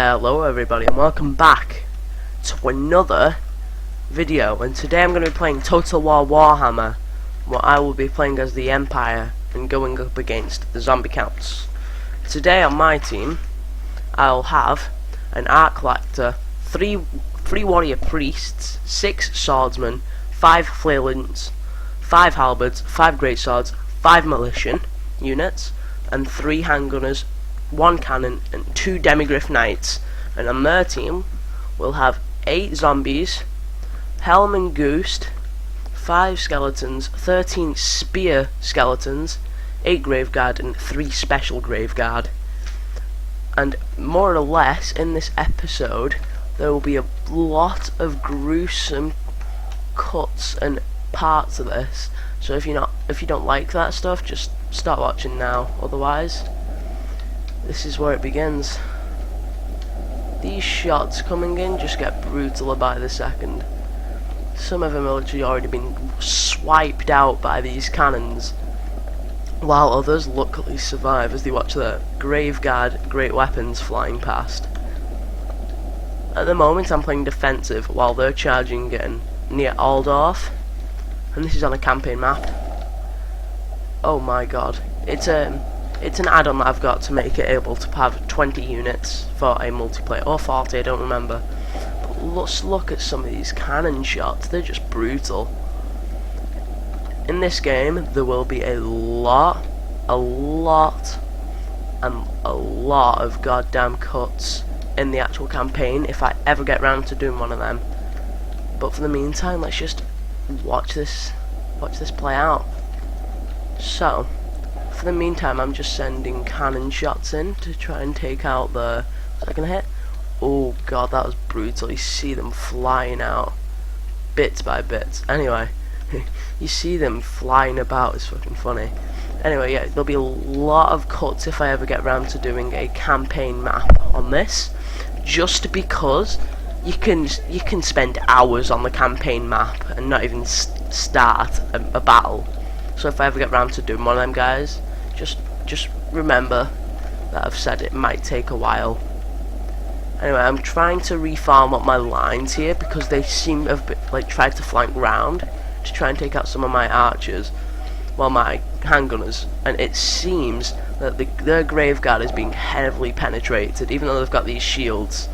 Hello everybody and welcome back to another video, and today I'm going to be playing Total War Warhammer, where I will be playing as the Empire and going up against the zombie counts. Today on my team I'll have an Arc Lector, three warrior priests, 6 swordsmen, 5 flailants, 5 halberds, 5 great swords, 5 militia units, and 3 handgunners, 1 cannon, and 2 demigryph knights. And on their team we'll have 8 zombies, helm and goose, 5 skeletons, 13 spear skeletons, 8 graveguard, and 3 special graveguard. And more or less in this episode there will be a lot of gruesome cuts and parts of this, so if you don't like that stuff, just start watching now. Otherwise, this is where it begins. These shots coming in just get brutaler by the second. Some of them have literally already been swiped out by these cannons, while others luckily survive as they watch their graveguard great weapons flying past. At the moment I'm playing defensive while they're charging in near Aldorf, and this is on a campaign map. Oh my god, it's an add-on that I've got to make it able to have 20 units for a multiplayer, or 40, I don't remember. But let's look at some of these cannon shots, they're just brutal. In this game there will be a lot of goddamn cuts in the actual campaign if I ever get round to doing one of them. But for the meantime, let's just watch this play out. So for the meantime, I'm just sending cannon shots in to try and take out the second hit. Oh god, that was brutal. You see them flying out bits by bits. Anyway, you see them flying about, it's fucking funny. Anyway, yeah, there'll be a lot of cuts if I ever get round to doing a campaign map on this, just because you can spend hours on the campaign map and not even start a battle. So if I ever get round to doing one of them, guys, just remember that I've said it might take a while. Anyway, I'm trying to reform up my lines here because they seem to have tried to flank round to try and take out some of my archers, well, my handgunners, and it seems that their graveguard is being heavily penetrated. Even though they've got these shields,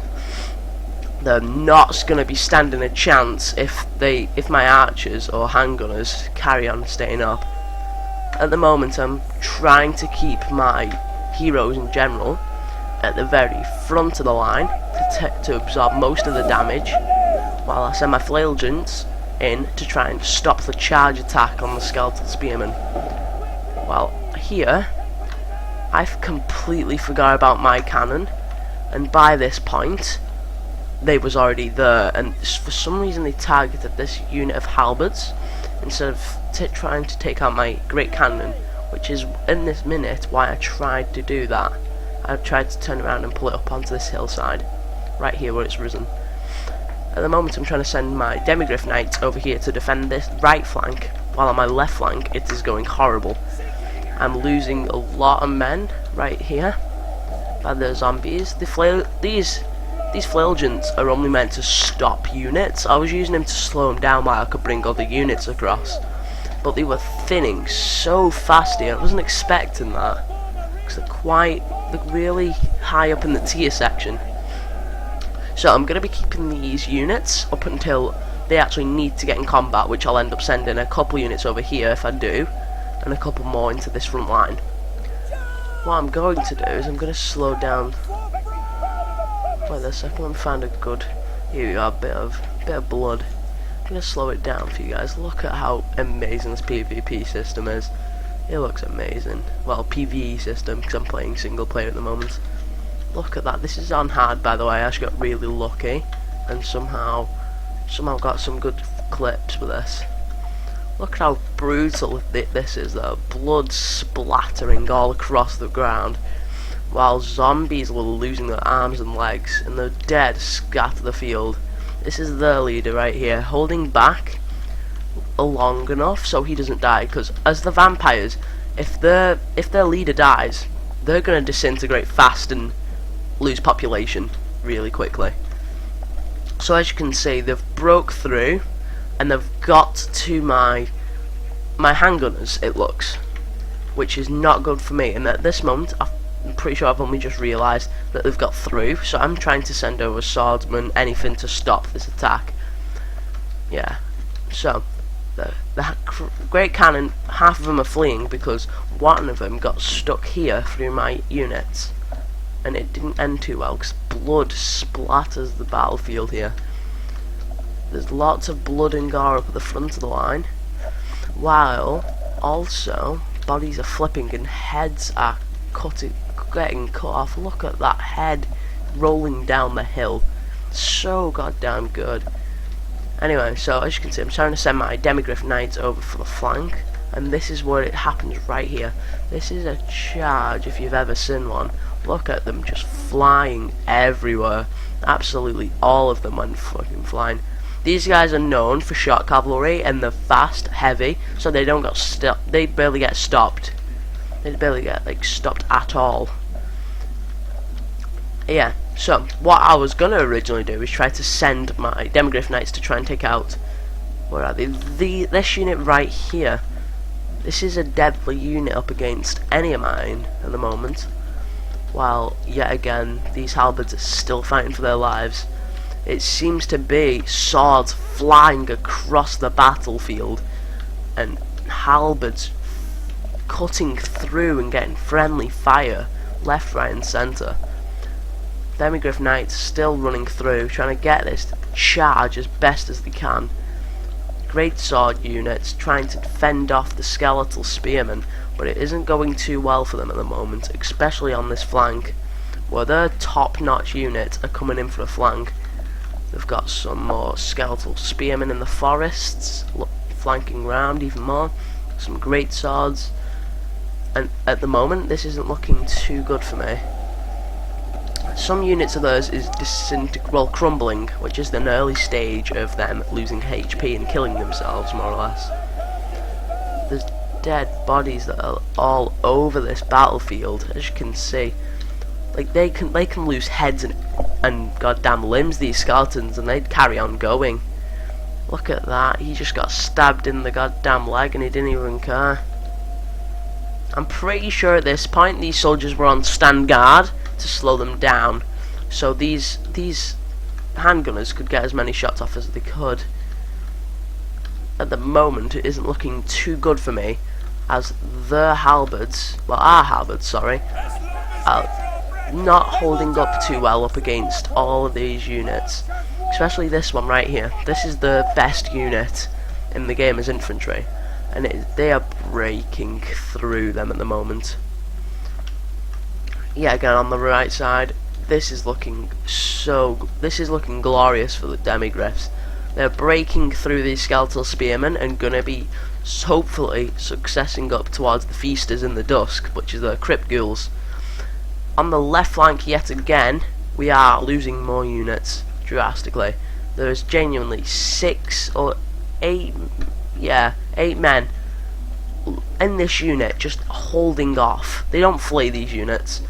they're not going to be standing a chance if my archers or handgunners carry on staying up. At the moment I'm trying to keep my heroes in general at the very front of the line to absorb most of the damage, while I send my flailants in to try and stop the charge attack on the skeletal spearmen. Well, here I've completely forgot about my cannon, and by this point they was already there, and for some reason they targeted this unit of halberds instead of trying to take out my great cannon, which is in this minute why I tried to do that. I tried to turn around and pull it up onto this hillside right here where it's risen. At the moment I'm trying to send my demigryph knights over here to defend this right flank, while on my left flank it is going horrible. I'm losing a lot of men right here by the zombies. These flailants are only meant to stop units. I was using them to slow them down while I could bring other units across, but they were thinning so fast here. I wasn't expecting that, because they're really high up in the tier section. So I'm going to be keeping these units up until they actually need to get in combat, which I'll end up sending a couple units over here if I do, and a couple more into this front line. What I'm going to do is I'm going to slow down. Wait a second, let me find a good. Here we are, bit of blood. I'm going to slow it down for you guys. Look at how amazing this PvP system is. It looks amazing. Well, PvE system, because I'm playing single player at the moment. Look at that. This is on hard, by the way. I actually got really lucky and somehow got some good clips with this. Look at how brutal this is though. Blood splattering all across the ground, while zombies were losing their arms and legs, and the dead scatter the field. This is their leader right here, holding back long enough so he doesn't die, because as the vampires, if their leader dies, they're going to disintegrate fast and lose population. really quickly. So as you can see, they've broke through, and they've got to my handgunners, it looks, which is not good for me. And at this moment, I'm pretty sure I've only just realised that they've got through, so I'm trying to send over swordsmen, anything to stop this attack. Yeah, so the great cannon, half of them are fleeing because one of them got stuck here through my units, and it didn't end too well because blood splatters the battlefield here. There's lots of blood and gore up at the front of the line, while also bodies are flipping and heads are getting cut off. Look at that head rolling down the hill. So goddamn good. Anyway, so as you can see, I'm trying to send my Demigryph Knights over for the flank, and this is where it happens right here. This is a charge if you've ever seen one. Look at them just flying everywhere. Absolutely all of them went fucking flying. These guys are known for short cavalry, and they're fast, heavy, so they don't get stopped. They barely get stopped. They barely get like stopped at all. Yeah, so what I was gonna originally do is try to send my Demigryph Knights to try and take out, where are they? This unit right here. This is a deadly unit up against any of mine at the moment. While yet again these halberds are still fighting for their lives. It seems to be swords flying across the battlefield and halberds cutting through and getting friendly fire left, right and centre. Demigryph Knights still running through, trying to get this charge as best as they can. Great sword units trying to fend off the skeletal spearmen, but it isn't going too well for them at the moment, especially on this flank, where their top-notch units are coming in for a flank. They've got some more skeletal spearmen in the forests, flanking round even more, some great swords, and at the moment this isn't looking too good for me. Some units of theirs is crumbling, which is an early stage of them losing HP and killing themselves, more or less. There's dead bodies that are all over this battlefield, as you can see. Like they can lose heads and goddamn limbs, these skeletons, and they'd carry on going. Look at that, he just got stabbed in the goddamn leg and he didn't even care. I'm pretty sure at this point these soldiers were on stand guard to slow them down, so these handgunners could get as many shots off as they could. At the moment it isn't looking too good for me, as our halberds, sorry, are not holding up too well up against all of these units, especially this one right here. This is the best unit in the game as infantry, and they are breaking through them at the moment. Yeah, again on the right side, this is looking glorious for the Demigryphs. They're breaking through these skeletal spearmen and gonna be hopefully successing up towards the feasters in the dusk, which is the crypt ghouls. On the left flank yet again, we are losing more units drastically. There's genuinely 6 or 8 men in this unit just holding off. They don't flee, these units,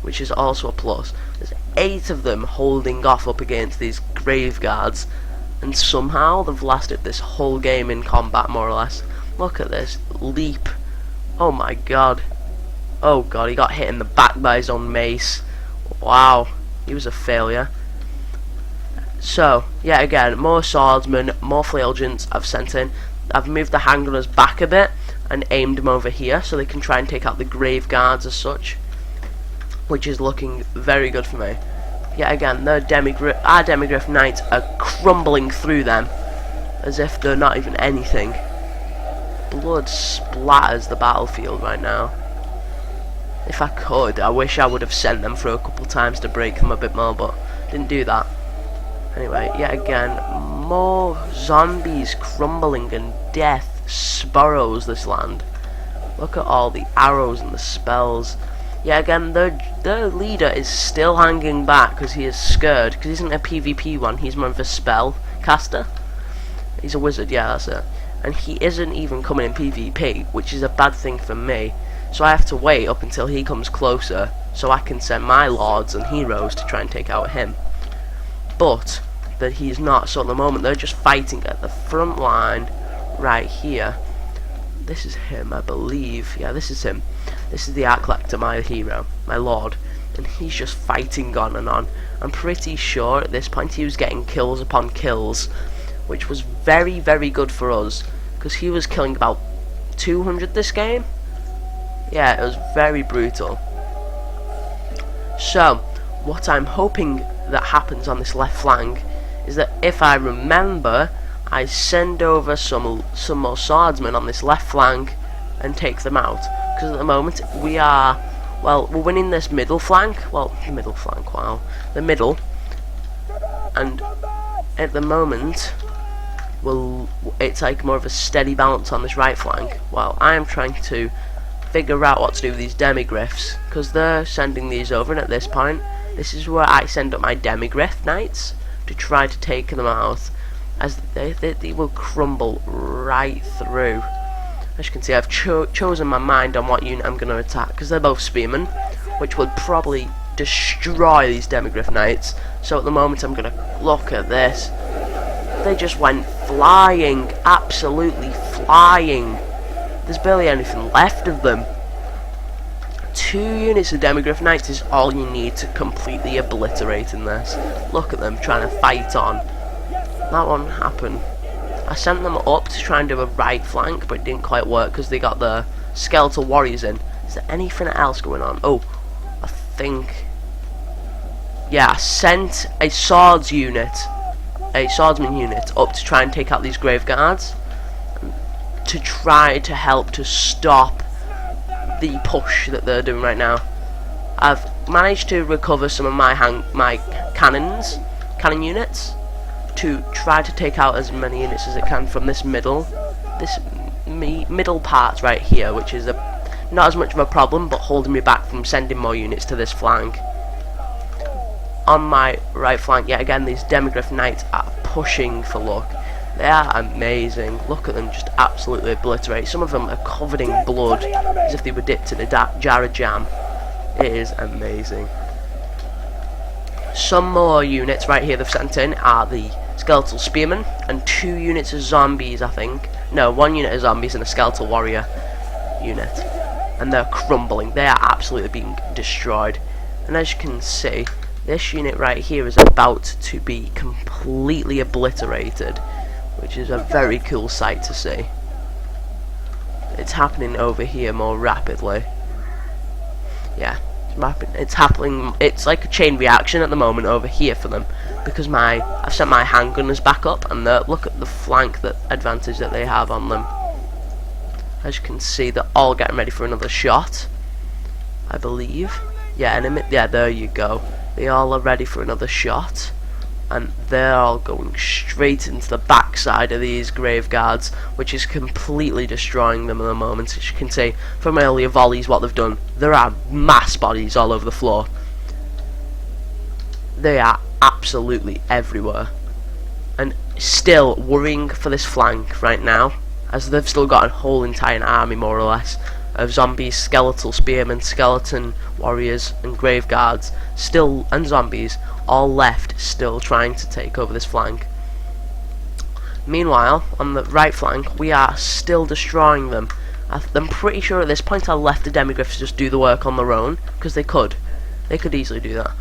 which is also a plus. There's 8 of them holding off up against these grave guards, and somehow they've lasted this whole game in combat, more or less. Look at this leap. Oh my god. Oh god, he got hit in the back by his own mace. Wow, he was a failure. So, yeah, again, more swordsmen, more flail giants I've sent in. I've moved the handgunners back a bit and aimed them over here so they can try and take out the grave guards as such, which is looking very good for me. Yet again, our Demigryph Knights are crumbling through them as if they're not even anything. Blood splatters the battlefield right now. If I could, I wish I would have sent them through a couple times to break them a bit more, but didn't do that. Anyway, yet again, more zombies crumbling and death spurrows this land. Look at all the arrows and the spells. Yet again, their leader is still hanging back because he is scared, because he isn't a PvP one, he's more of a spell caster. He's a wizard, yeah, that's it. And he isn't even coming in PvP, which is a bad thing for me. So I have to wait up until he comes closer, so I can send my lords and heroes to try and take out him. but that he's not. So at the moment they're just fighting at the front line right here. This is him, I believe. Yeah, this is him. This is the Art Collector, my hero, my lord, and he's just fighting on and on. I'm pretty sure at this point he was getting kills upon kills, which was very, very good for us, because he was killing about 200 this game. Yeah, it was very brutal. So, what I'm hoping that happens on this left flank is that, if I remember, I send over some more swordsmen on this left flank and take them out. Because at the moment we're winning this middle flank. Well, middle flank, wow. The middle. And at the moment, it's like more of a steady balance on this right flank. While I am trying to figure out what to do with these demigriffs, because they're sending these over, and at this point, this is where I send up my demigriff knights to try to take them out, as they will crumble right through. As you can see, I've chosen my mind on what unit I'm going to attack, because they're both spearmen, which will probably destroy these demigriff knights. So at the moment I'm going to look at this. They just went flying, absolutely flying. There's barely anything left of them. 2 units of demigriff knights is all you need to completely obliterate in this. Look at them trying to fight on. That won't happen. I sent them up to try and do a right flank, but it didn't quite work because they got the skeletal warriors in. Is there anything else going on? Oh, I think... yeah, I sent a swordsman unit up to try and take out these grave guards, to try to help to stop the push that they're doing right now. I've managed to recover some of my cannon units, to try to take out as many units as it can from this middle part right here, which is not as much of a problem, but holding me back from sending more units to this flank. On my right flank, yet again, these demigriff knights are pushing for luck. They are amazing. Look at them just absolutely obliterate. Some of them are covered in blood, as if they were dipped in a jar of jam. It is amazing. Some more units right here they've sent in are the skeletal spearmen and 2 units of zombies, I think. No, 1 unit of zombies and a skeletal warrior unit. And they're crumbling. They are absolutely being destroyed. And as you can see, this unit right here is about to be completely obliterated, which is a very cool sight to see. It's happening over here more rapidly. Yeah. It's happening. It's like a chain reaction at the moment over here for them, because I've sent my handgunners back up, and look at the flank advantage that they have on them. As you can see, they're all getting ready for another shot, I believe. Yeah, yeah, there you go. They all are ready for another shot, and they're all going straight into the backside of these grave guards, which is completely destroying them at the moment. As you can see from my earlier volleys what they've done, there are mass bodies all over the floor. They are absolutely everywhere, and still worrying for this flank right now, as they've still got a whole entire army more or less of zombies, skeletal spearmen, skeleton warriors and grave guards and zombies all left, still trying to take over this flank. Meanwhile, on the right flank, we are still destroying them. I'm pretty sure at this point I left the demigriffs to just do the work on their own, because they could easily do that.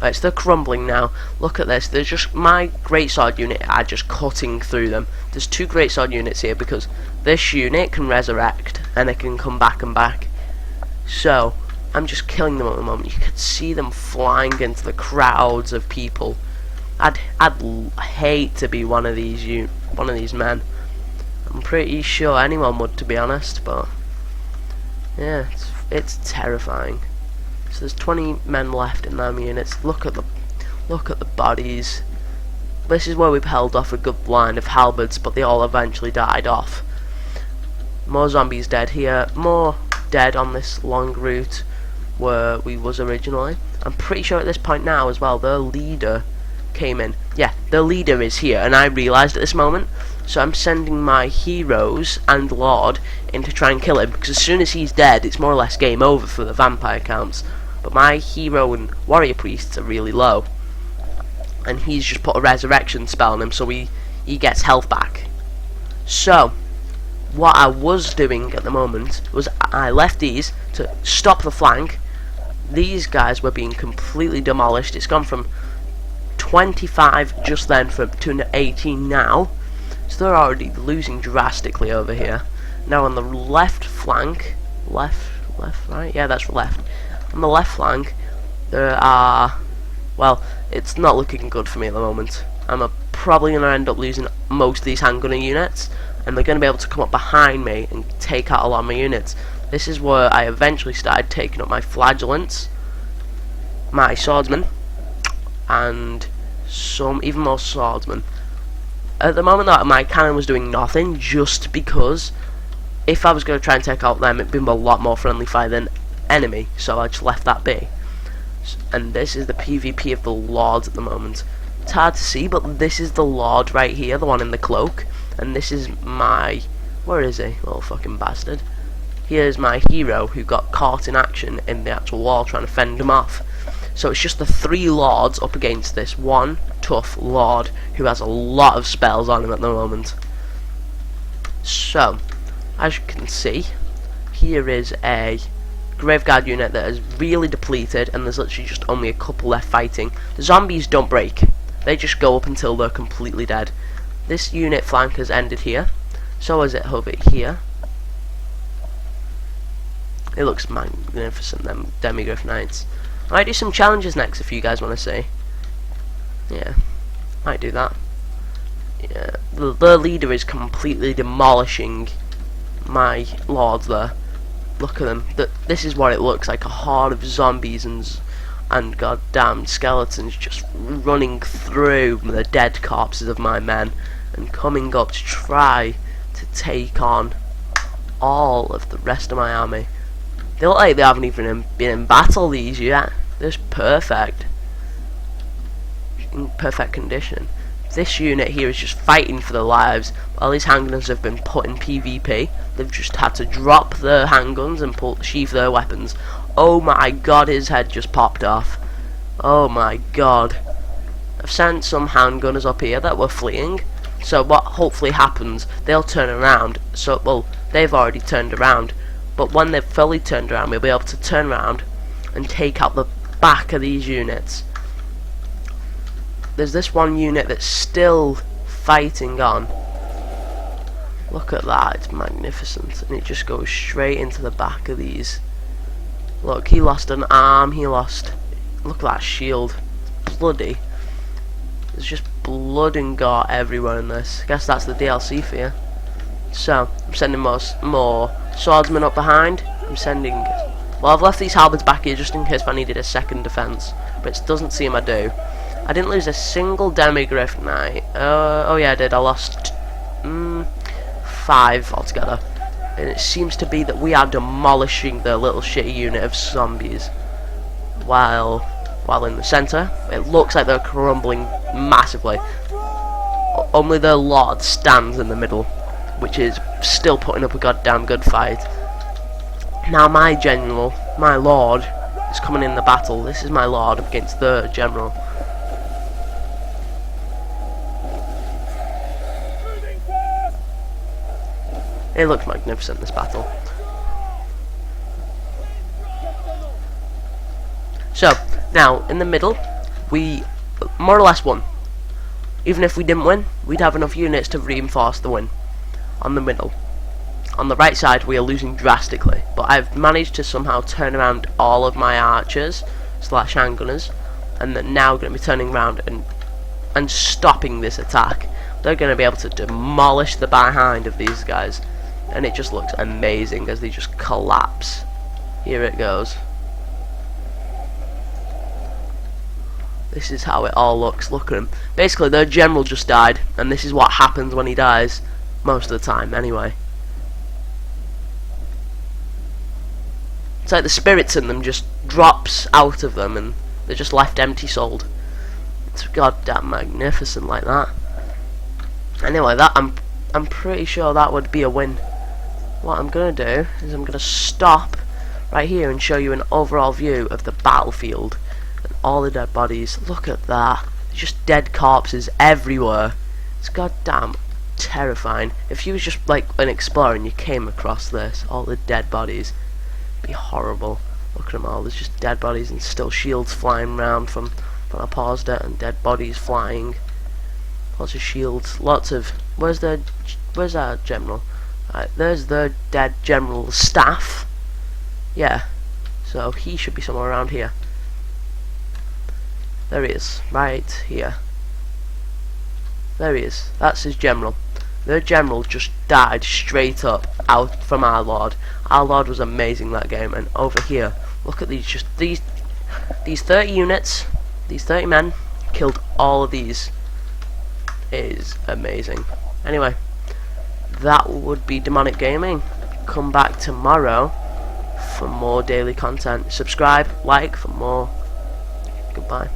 Right, so they're crumbling now. Look at this. There's just my greatsword unit are just cutting through them. There's 2 greatsword units here, because this unit can resurrect and it can come back and back. So I'm just killing them at the moment. You could see them flying into the crowds of people. I'd hate to be one of these men. I'm pretty sure anyone would, to be honest. But yeah, it's terrifying. So there's 20 men left in them units. Look at the bodies. This is where we've held off a good line of halberds, but they all eventually died off. More zombies dead here. More dead on this long route where we was originally. I'm pretty sure at this point now as well, their leader came in. Yeah, their leader is here, and I realised at this moment. So I'm sending my heroes and Lord in to try and kill him, because as soon as he's dead, it's more or less game over for the vampire counts. but my hero and warrior priests are really low, and he's just put a resurrection spell on him, so he gets health back. So what I was doing at the moment was I left these to stop the flank. These guys were being completely demolished. It's gone from 25 just then to 18 now, so they're already losing drastically over here. Now on the left flank, left, right? Yeah, that's left. On the left flank, there are, well, it's not looking good for me at the moment. I'm probably going to end up losing most of these handgunner units, and they're going to be able to come up behind me and take out a lot of my units. This is where I eventually started taking up my flagellants, my swordsmen, and some even more swordsmen. At the moment that my cannon was doing nothing, just because if I was going to try and take out them, it'd be a lot more friendly fire than enemy, so I just left that be. And this is the PvP of the Lords at the moment. It's hard to see, but this is the Lord right here, the one in the cloak, and this is my, where is he, little fucking bastard? Here's my hero who got caught in action in the actual wall trying to fend him off. So it's just the 3 lords up against this one tough lord who has a lot of spells on him at the moment. So, as you can see, here is a Graveguard unit that is really depleted, and there's literally just only a couple left fighting. The zombies don't break. They just go up until they're completely dead. This unit flank has ended here. So is it over here. It looks magnificent, them Demigryph Knights. I might do some challenges next if you guys want to see. Yeah, might do that. Yeah, the leader is completely demolishing my lords there. Look at them. This is what it looks like, a horde of zombies and goddamn skeletons just running through the dead corpses of my men and coming up to try to take on all of the rest of my army. They look like they haven't even been in battle these yet. They're just perfect. In perfect condition. This unit here is just fighting for their lives. All these handgunners have been put in PvP. They've just had to drop their handguns and sheath their weapons. Oh my god, his head just popped off. Oh my god. I've sent some handgunners up here that were fleeing. So what hopefully happens, they'll turn around. So, well, they've already turned around. But when they've fully turned around, we'll be able to turn around and take out the back of these units. There's this one unit that's still fighting on. Look at that, it's magnificent. And it just goes straight into the back of these. Look, he lost an arm, look at that shield. It's bloody. There's just blood and gore everywhere in this. I guess that's the DLC for you. So, I'm sending more swordsmen up behind. Well, I've left these halberds back here just in case if I needed a second defense. But it doesn't seem I do. I didn't lose a single Demigryph Knight. Oh yeah, I did. I lost 5 altogether. And it seems to be that we are demolishing the little shitty unit of zombies. While in the centre, it looks like they're crumbling massively. Only the Lord stands in the middle, which is still putting up a goddamn good fight. Now my general, my lord, is coming in the battle. This is my lord against the general. It looks magnificent, this battle. So, now, in the middle, we more or less won. Even if we didn't win, we'd have enough units to reinforce the win. On the middle. On the right side, we are losing drastically. But I've managed to somehow turn around all of my archers, / handgunners, and they're now going to be turning around and stopping this attack. They're going to be able to demolish the behind of these guys. And it just looks amazing as they just collapse. Here it goes. This is how it all looks. Look at him. Basically, their general just died, and this is what happens when he dies. Most of the time, anyway. It's like the spirits in them just drops out of them, and they're just left empty-souled. It's goddamn magnificent like that. Anyway, that I'm pretty sure that would be a win. What I'm gonna do is I'm gonna stop right here and show you an overall view of the battlefield and all the dead bodies. Look at that. There's just dead corpses everywhere. It's goddamn terrifying. If you was just like an explorer and you came across this, all the dead bodies, it'd be horrible. Look at them all. There's just dead bodies and still shields flying around from when I paused it, and dead bodies flying. Lots of shields. Lots of. Where's our general? There's the dead general's staff. Yeah. So he should be somewhere around here. There he is, right here. There he is. That's his general. Their general just died straight up out from our lord. Our lord was amazing that game. And over here, look at these. Just these 30 units, these 30 men killed all of these. It is amazing. Anyway, that would be Demonic Gaming. Come back tomorrow for more daily content. Subscribe, like for more. Goodbye.